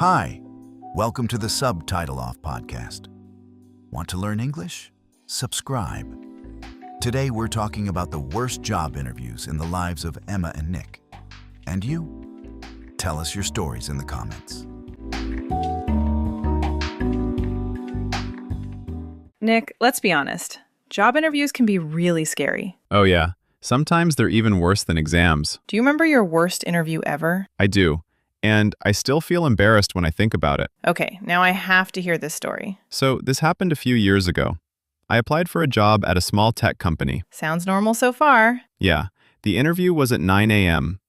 Hi, welcome to the Subtitle Off podcast. Want to learn English? Subscribe. Today we're talking about the worst job interviews in the lives of Emma and Nick. And you? Tell us your stories in the comments. Nick, let's be honest. Job interviews can be really scary. Oh yeah, sometimes they're even worse than exams. Do you remember your worst interview ever? I do, and I still feel embarrassed when I think about it. Okay, now I have to hear this story. So this happened a few years ago. I applied for a job at a small tech company. Sounds normal so far. Yeah, the interview was at 9 a.m.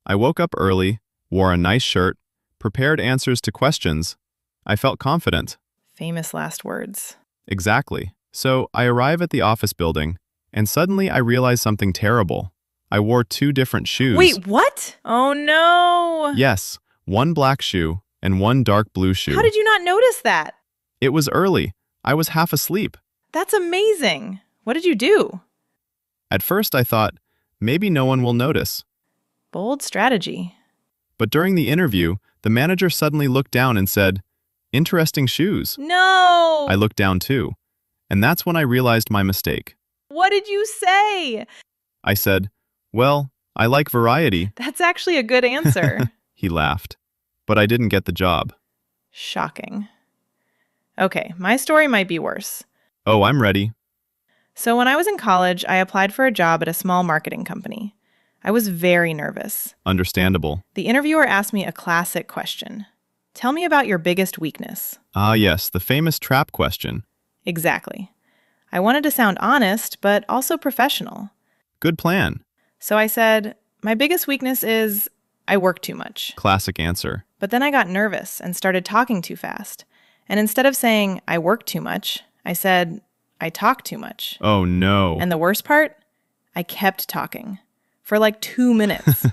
I woke up early, wore a nice shirt, prepared answers to questions. I felt confident. Famous last words. Exactly. So I arrive at the office building, and suddenly I realize something terrible. I wore two different shoes. Wait, what? Oh no! Yes, one black shoe and one dark blue shoe. How did you not notice that? It was early. I was half asleep. That's amazing. What did you do? At first I thought, maybe no one will notice. Bold strategy. But during the interview, the manager suddenly looked down and said, "Interesting shoes." No! I looked down too. And that's when I realized my mistake. What did you say? I said, "Well, I like variety." That's actually a good answer. He laughed. But I didn't get the job. Shocking. Okay, my story might be worse. Oh, I'm ready. So when I was in college, I applied for a job at a small marketing company. I was very nervous. Understandable. The interviewer asked me a classic question. Tell me about your biggest weakness. Ah, yes, the famous trap question. Exactly. I wanted to sound honest, but also professional. Good plan. So I said, my biggest weakness is I work too much. Classic answer. But then I got nervous and started talking too fast. And instead of saying I work too much, I said I talk too much. Oh, no. And the worst part? I kept talking. For like 2 minutes.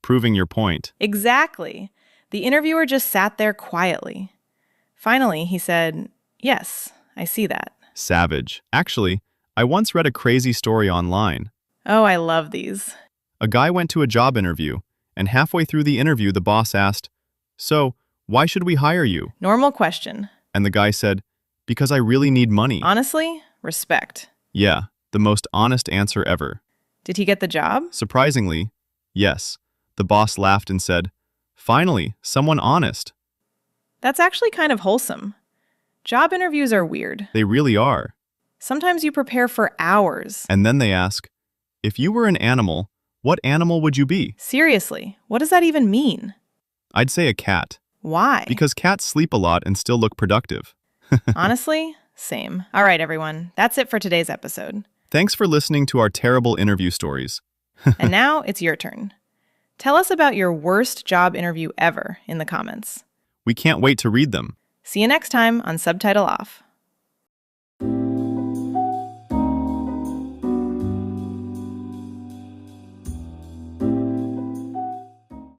Proving your point. Exactly. The interviewer just sat there quietly. Finally, he said, "Yes, I see that." Savage. Actually, I once read a crazy story online. Oh, I love these. A guy went to a job interview, and halfway through the interview, the boss asked, "So, why should we hire you?" Normal question. And the guy said, "Because I really need money." Honestly, respect. Yeah, the most honest answer ever. Did he get the job? Surprisingly, yes. The boss laughed and said, "Finally, someone honest." That's actually kind of wholesome. Job interviews are weird. They really are. Sometimes you prepare for hours. And then they ask, "If you were an animal, what animal would you be?" Seriously, what does that even mean? I'd say a cat. Why? Because cats sleep a lot and still look productive. Honestly, same. All right, everyone. That's it for today's episode. Thanks for listening to our terrible interview stories. And now it's your turn. Tell us about your worst job interview ever in the comments. We can't wait to read them. See you next time on Subtitle Off.